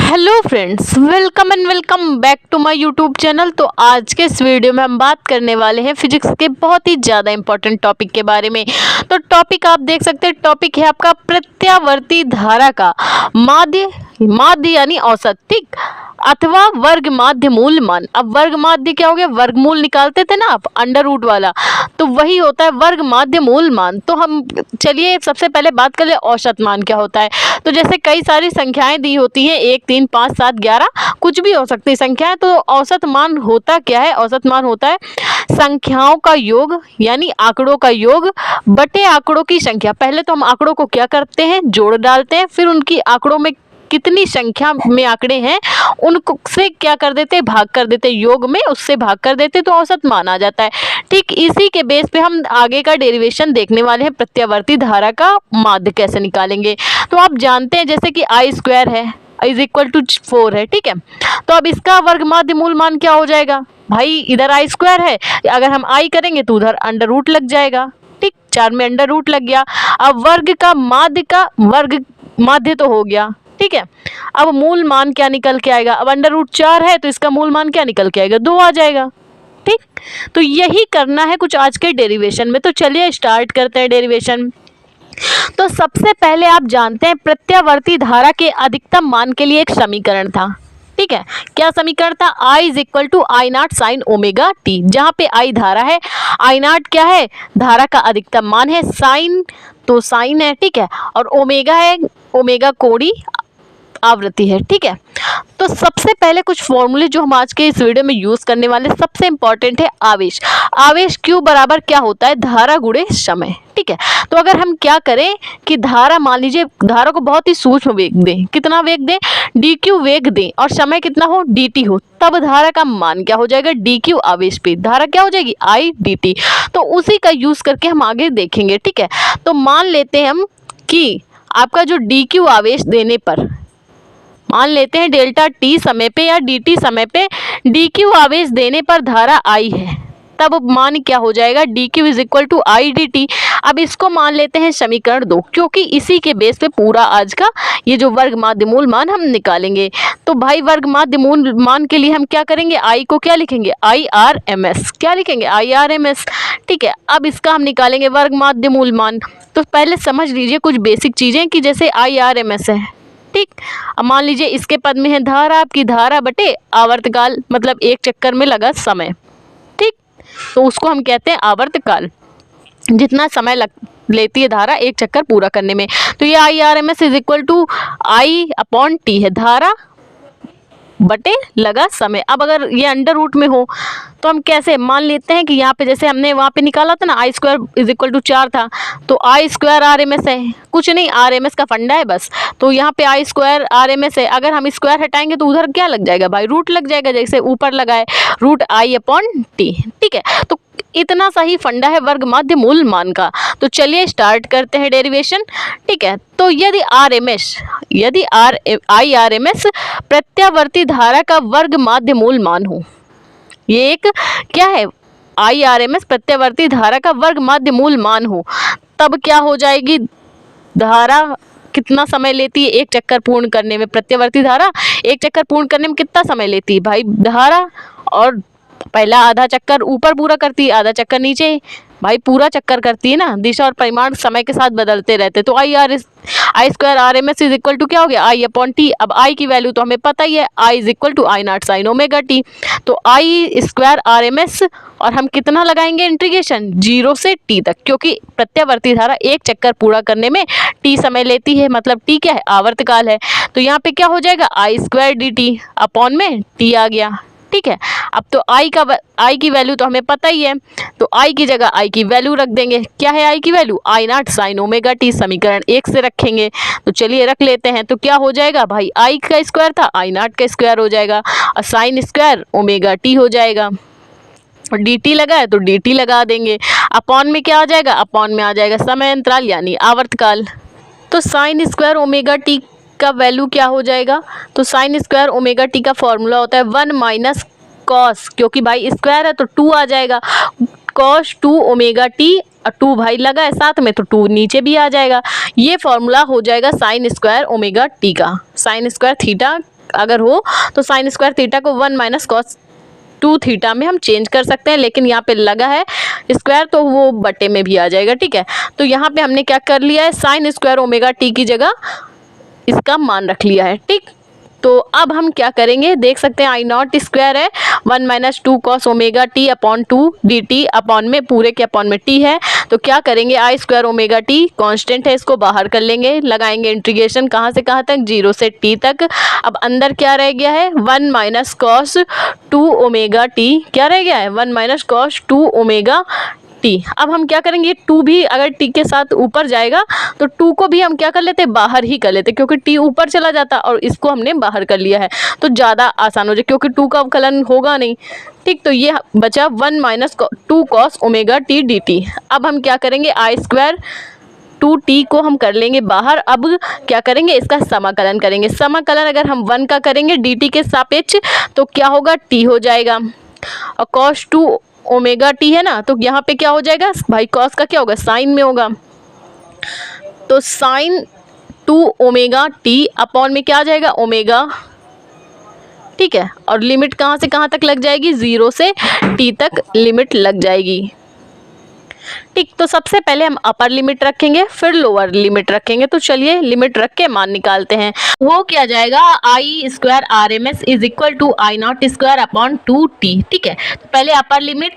Hello friends, welcome and welcome back to my YouTube channel. तो आज के इस वीडियो में हम बात करने वाले हैं फिजिक्स के बहुत ही ज़्यादा इंपॉर्टेंट टॉपिक के बारे में। तो टॉपिक आप देख सकते हैं, टॉपिक है आपका प्रत्यावर्ती धारा का माध्य माध्य यानी औसत, ठीक, अथवा वर्ग माध्य मूल मान। अब वर्ग माध्य क्या हो गया, वर्गमूल निकालते थे ना आप, अंडर रूट वाला, तो वही होता है वर्ग माध्य मूल मान। तो हम चलिए सबसे पहले बात कर ले औसत मान क्या होता है। तो जैसे कई सारी संख्याएं दी होती हैं, 1 3 5 7 11 कुछ भी हो सकती है संख्याएं। तो औसत मान होता क्या है, औसत मान होता है संख्याओं का योग यानी आंकड़ों का योग बटे आंकड़ों की संख्या। पहले तो हम आंकड़ों को क्या करते हैं, जोड़ डालते हैं, फिर उनकी आंकड़ों में कितनी संख्या में आंकड़े हैं उनको से क्या कर देते, भाग कर देते, योग में उससे भाग कर देते, तो औसत मान आ जाता है। ठीक इसी के बेस पे हम आगे का डेरिवेशन देखने वाले हैं, प्रत्यावर्ती धारा का माध्य कैसे निकालेंगे। तो आप जानते हैं जैसे कि आई स्क्वायर है इज इक्वल टू 4 है, ठीक है। तो अब इसका वर्ग माध्य मूल मान क्या हो जाएगा भाई, इधर आई स्क्वायर है, अगर हम आई करेंगे तो उधर अंडर रूट लग जाएगा, ठीक, 4 में अंडर रूट लग गया। अब वर्ग का वर्ग माध्य तो हो गया, ठीक है। अब मूल मान क्या निकल के आएगा, अब अंडर रूट 4 है तो इसका मूल मान क्या निकल के आएगा, 2 आ जाएगा, ठीक। तो यही करना है कुछ आज के डेरिवेशन में। तो चलिए स्टार्ट करते हैं डेरिवेशन। तो सबसे पहले आप जानते हैं प्रत्यावर्ती धारा के अधिकतम मान के लिए एक समीकरण था, ठीक है। क्या समीकरण था, I is equal to I not sine omega t, जहाँ पे आई धारा है, आई नॉट क्या है, धारा का अधिकतम मान है, साइन तो साइन है, ठीक है, और ओमेगा है, ओमेगा कोणीय आवृत्ति है, ठीक है। तो सबसे पहले कुछ फॉर्मूले जो हम आज के इस वीडियो में यूज करने वाले, सबसे इंपॉर्टेंट है आवेश। आवेश क्यू बराबर क्या होता है, धारा गुणे समय, ठीक है। तो अगर हम क्या करें कि धारा, मान लीजिए धारा को बहुत ही सूक्ष्म वेग दें, कितना वेग दें, डी क्यू वेग दें, और समय कितना हो, डी टी हो, तब धारा का मान क्या हो जाएगा, डी क्यू आवेश पे धारा क्या हो जाएगी, आई डी टी। तो उसी का यूज करके हम आगे देखेंगे, ठीक है। तो मान लेते हैं हम कि आपका जो डी क्यू आवेश देने पर, मान लेते हैं डेल्टा टी समय पे या डी टी समय पे डी क्यू आवेश देने पर धारा आई है, तब मान क्या हो जाएगा, d q is equal to I d t. अब इसको मान लेते हैं समीकरण 2, क्योंकि इसी के बेस पे पूरा आज का ये जो वर्ग माध्य मूल मान हम निकालेंगे। तो भाई वर्ग माध्य मूल मान के लिए हम क्या करेंगे, आई को क्या लिखेंगे, आई आर एम एस, क्या लिखेंगे, आई आर एम एस, ठीक है। अब इसका हम निकालेंगे वर्ग माध्य मूल मान। तो पहले समझ लीजिए कुछ बेसिक चीज़ें कि जैसे आई आर एम एस है, ठीक। अब मान लीजिए इसके पद में है धारा, आपकी धारा बटे आवर्तकाल, मतलब एक चक्कर में लगा समय, ठीक। तो उसको हम कहते हैं आवर्तकाल, जितना समय लेती है धारा एक चक्कर पूरा करने में। तो ये I R M S is equal to I upon T है, धारा बटे लगा समय। अब अगर ये अंडर रूट में हो तो हम कैसे, मान लेते हैं कि यहाँ पे जैसे हमने वहाँ पे निकाला था ना, आई स्क्वायर इज इक्वल टू 4 था, तो I square R M S है, कुछ नहीं, आर एम एस का फंडा है बस। तो यहाँ पे आई स्क्वायर आर एम एस है, अगर हम स्क्वायर हटाएंगे तो उधर क्या लग जाएगा भाई, रूट लग जाएगा, जैसे ऊपर लगाए रूट आई अपॉन टी, ठीक है। तो इतना सही फंडा है वर्ग माध्य मूल मान का। तो चलिए स्टार्ट करते हैं डेरिवेशन, ठीक है। तो यदि आई आर एम एस प्रत्यावर्ती धारा का वर्ग माध्य मूल मान हो, ये एक क्या है, आई आर एम एस प्रत्यावर्ती धारा का वर्ग माध्य मूल मान हो, तब क्या हो जाएगी, धारा कितना समय लेती है एक चक्कर पूर्ण करने में, प्रत्यावर्ती धारा एक चक्कर पूर्ण करने में कितना समय लेती है भाई, धारा और पहला आधा चक्कर ऊपर पूरा करती है, आधा चक्कर नीचे, भाई पूरा चक्कर करती है ना, दिशा और परिमाण समय के साथ बदलते रहते। तो I square R M S is equal to क्या हो गया, आई अपॉन टी। अब आई की वैल्यू तो हमें पता ही है, I is equal to I not sine omega t. तो I square R M S, और हम कितना लगाएंगे इंटीग्रेशन, 0 से टी तक, क्योंकि प्रत्यावर्ती धारा एक चक्कर पूरा करने में टी समय लेती है, मतलब टी क्या है, आवर्तकाल है। तो यहाँ पे क्या हो जाएगा, I square D T upon में टी आ गया, ठीक है। अब तो आई की वैल्यू तो हमें पता ही है, तो आई की जगह आई की वैल्यू रख देंगे, क्या है आई की value, I not sine omega T, समीकरण 1 से रखेंगे। तो चलिए रख लेते हैं, तो क्या हो जाएगा भाई, आई का स्क्वायर था, आई नॉट का स्क्वायर हो जाएगा, और साइन स्क्वायर ओमेगा टी हो जाएगा, और डी टी लगा है तो डी टी लगा देंगे। अपॉन में क्या आ जाएगा, अपॉन में आ जाएगा समय अंतराल यानी आवर्तकाल। तो साइन स्क्वायर ओमेगा टी का वैल्यू क्या हो जाएगा, तो साइन स्क्वायर ओमेगा टी का फॉर्मूला होता है 1 माइनस कॉस, क्योंकि भाई स्क्वायर है तो 2 आ जाएगा, कॉस 2 ओमेगा टी, 2 भाई लगा है साथ में तो 2 नीचे भी आ जाएगा। ये फॉर्मूला हो जाएगा साइन स्क्वायर ओमेगा टी का, साइन स्क्वायर थीटा अगर हो तो साइन स्क्वायर थीटा को 1 माइनस कॉस 2 थीटा में हम चेंज कर सकते हैं, लेकिन यहाँ पे लगा है स्क्वायर तो वो बटे में भी आ जाएगा। ठीक है, तो यहाँ पे हमने क्या कर लिया है, साइन स्क्वायर ओमेगा टी की जगह इसका मान रख लिया है। ठीक, तो अब हम क्या करेंगे, देख सकते हैं आई नॉट स्क्वायर है 1 minus 2 cos omega t upon 2 D T upon में पूरे के अपॉन में टी है, तो क्या करेंगे आई स्क्वायर ओमेगा टी कांस्टेंट है, इसको बाहर कर लेंगे, लगाएंगे इंटीग्रेशन कहाँ से कहाँ तक, 0 से टी तक। अब अंदर क्या रह गया है 1 माइनस कॉस 2 ओमेगा टी, क्या रह गया है 1 माइनस कॉस 2 ओमेगा टी। अब हम क्या करेंगे, 2 भी अगर टी के साथ ऊपर जाएगा तो 2 को भी हम क्या कर लेते, बाहर ही कर लेते, क्योंकि टी ऊपर चला जाता और इसको हमने बाहर कर लिया है तो ज़्यादा आसान हो जाए, क्योंकि 2 का अवकलन होगा नहीं। ठीक, तो ये बचा 1 minus 2 cos omega T D t. अब हम क्या करेंगे, आई स्क्वायर 2t को हम कर लेंगे बाहर। अब क्या करेंगे, इसका समाकलन करेंगे। समाकलन अगर हम 1 का करेंगे dt के सापेक्ष तो क्या होगा, t हो जाएगा, और cos 2 ओमेगा टी है ना, तो यहाँ पे क्या हो जाएगा भाई, cos का क्या होगा, साइन में होगा, तो साइन 2 ओमेगा टी अपॉन में क्या आ जाएगा, ओमेगा। ठीक है, और लिमिट कहाँ से कहाँ तक लग जाएगी, 0 से t तक लिमिट लग जाएगी। ठीक, तो सबसे पहले हम अपर लिमिट रखेंगे फिर लोअर लिमिट रखेंगे, तो चलिए लिमिट रख के मान निकालते हैं। वो क्या जाएगा, I square R M S is equal to I naught square upon 2t। ठीक है, तो पहले अपर लिमिट,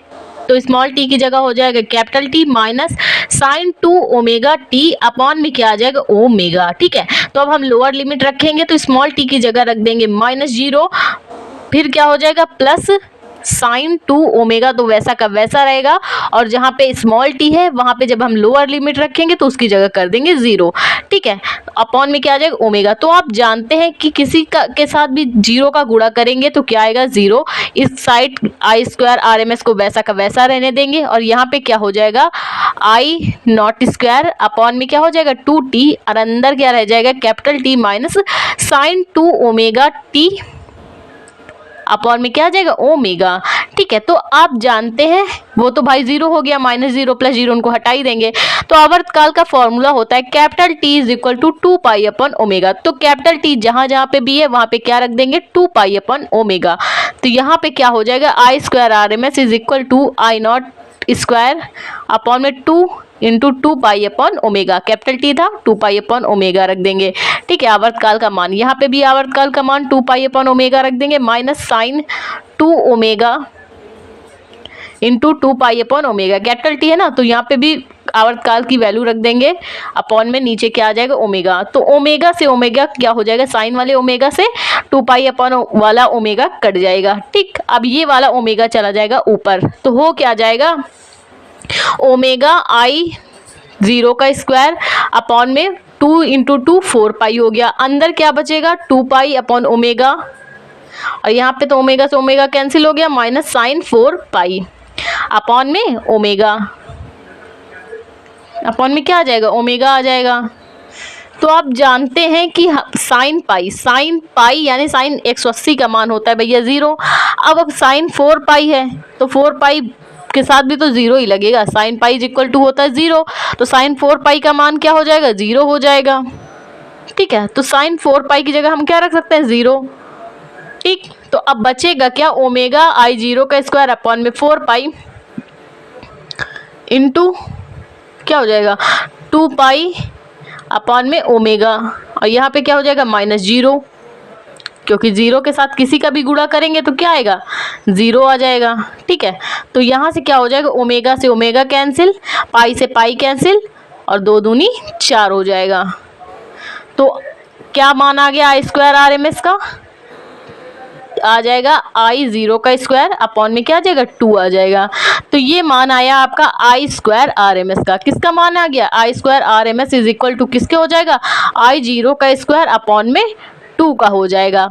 तो स्मॉल टी की जगह हो जाएगा capital T minus sine 2 omega t upon में क्या आ जाएगा, ओमेगा। ठीक है, तो अब हम लोअर लिमिट रखेंगे तो स्मॉल टी की जगह रख देंगे -0, फिर क्या हो जाएगा प्लस साइन 2 ओमेगा, तो वैसा का वैसा रहेगा, और जहाँ पे स्मॉल टी है वहाँ पे जब हम लोअर लिमिट रखेंगे तो उसकी जगह कर देंगे 0। ठीक है, अपॉन में क्या आ जाएगा, ओमेगा। तो आप जानते हैं कि किसी का के साथ भी 0 का गुणा करेंगे तो क्या आएगा, 0। इस side I square R M S को वैसा का वैसा रहने देंगे, और यहाँ पे क्या हो जाएगा, आई नॉट स्क्वायर अपॉन में क्या हो जाएगा 2t, और अंदर क्या रह जाएगा capital T minus sine 2 omega t upon में क्या आ जाएगा, ओमेगा। ठीक है, तो आप जानते हैं वो तो भाई 0 हो गया, -0 + 0 उनको हटा ही देंगे। तो आवर्तकाल का फॉर्मूला होता है capital T is equal to 2 pi upon omega. तो कैपिटल टी जहाँ जहाँ पे भी है वहाँ पे क्या रख देंगे, 2 पाई अपॉन ओमेगा। तो यहाँ पे क्या हो जाएगा, I square R M S is equal to I naught square upon में 2 into 2 pi upon omega, capital T था 2 पाई अपॉन ओमेगा रख देंगे। ठीक है, आवर्तकाल का मान, यहाँ पे भी आवर्तकाल का मान 2 पाई अपॉन ओमेगा रख देंगे, minus sine 2 omega into 2 pi upon omega, capital T है ना, तो यहाँ पे भी आवर्तकाल की वैल्यू रख देंगे, अपॉन में नीचे क्या आ जाएगा, ओमेगा। तो ओमेगा से ओमेगा क्या हो जाएगा, साइन वाले ओमेगा से 2 पाई अपॉन वाला ओमेगा कट जाएगा। ठीक, अब ये वाला ओमेगा चला जाएगा ऊपर, तो हो क्या जाएगा, ओमेगा आई 0 का स्क्वायर अपॉन में 2 इंटू 2 4 पाई हो गया, अंदर क्या बचेगा 2 पाई अपॉन ओमेगा, और यहाँ पे तो ओमेगा से ओमेगा कैंसिल हो गया, माइनस साइन 4 पाई अपॉन में ओमेगा, अपॉन में क्या आ जाएगा, ओमेगा आ जाएगा। तो आप जानते हैं कि साइन पाई यानी साइन 180 का मान होता है भैया 0। अब साइन 4 पाई है तो 4 पाई के साथ भी तो 0 ही लगेगा, sine pi is equal to होता है 0, तो साइन 4 पाई का मान क्या हो जाएगा, 0 हो जाएगा। ठीक है, तो साइन 4 पाई की जगह हम क्या रख सकते हैं, 0। ठीक, तो अब बचेगा क्या, ओमेगा आई 0 का स्क्वायर अपॉन में 4 पाई इंटू क्या हो जाएगा 2 पाई अपॉन में ओमेगा, और यहाँ पे क्या हो जाएगा -0, क्योंकि 0 के साथ किसी का भी गुणा करेंगे तो क्या आएगा, 0 आ जाएगा। ठीक है, तो यहाँ से क्या हो जाएगा, ओमेगा से ओमेगा कैंसिल, पाई से पाई कैंसिल, और 2 दूनी 4 हो जाएगा। तो क्या मान आ गया I square R M S का, आ जाएगा आई 0 का स्क्वायर अपॉन में क्या आ जाएगा, 2 आ जाएगा। तो ये मान आया आपका I square R M S का। किसका मान आ गया, I square R M S is equal to किसके हो जाएगा, आई 0 का स्क्वायर अपॉन में 2 का हो जाएगा।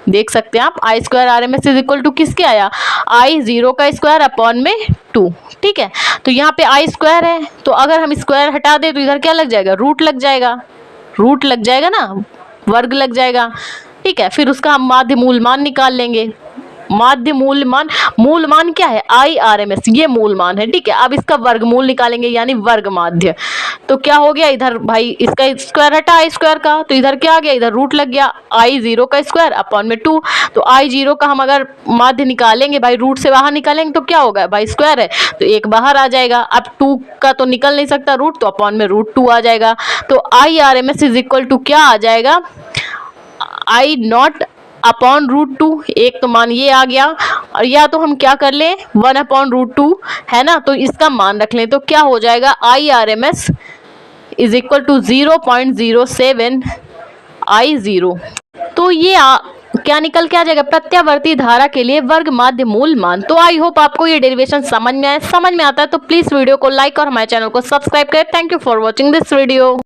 देख सकते हैं आप, I square R M S is equal to किसके आया, आई 0 का स्क्वायर अपॉन में 2। ठीक है, तो यहाँ पे आई स्क्वायर है, तो अगर हम स्क्वायर हटा दें तो इधर क्या लग जाएगा, रूट लग जाएगा, रूट लग जाएगा ना, वर्ग लग जाएगा। ठीक है, फिर उसका हम माध्य मूल मान निकाल लेंगे। माध्य मूल मान क्या है, IRMS, ये मूल मान है, ठीक है। अब इसका वर्गमूल निकालेंगे यानी वर्ग माध्य। तो क्या हो गया, इधर भाई इसका स्क्वायर हटा आई स्क्वायर का, तो इधर क्या आ गया, इधर रूट लग गया, I0 का स्क्वायर अपॉन में 2। तो I0 का हम अगर माध्य निकालेंगे भाई, रूट से बाहर निकालेंगे तो क्या होगा भाई, स्क्वायर है तो एक बाहर आ जाएगा। अब 2 का तो निकल नहीं सकता रूट, तो अपॉन में √2 आ जाएगा। तो IRMS इज इक्वल टू क्या आ जाएगा, I0 अपॉन √2, एक तो मान ये आ गया, और या तो हम क्या कर लें 1 अपॉन √2 है ना, तो इसका मान रख लें, तो क्या हो जाएगा IRMS is equal to 0.07 I0। तो ये क्या निकल के आ जाएगा, प्रत्यावर्ती धारा के लिए वर्ग माध्य मूल मान। तो आई होप आपको ये डेरिवेशन समझ में आता है तो प्लीज वीडियो को लाइक और हमारे चैनल को सब्सक्राइब करें। Thank you for watching this video.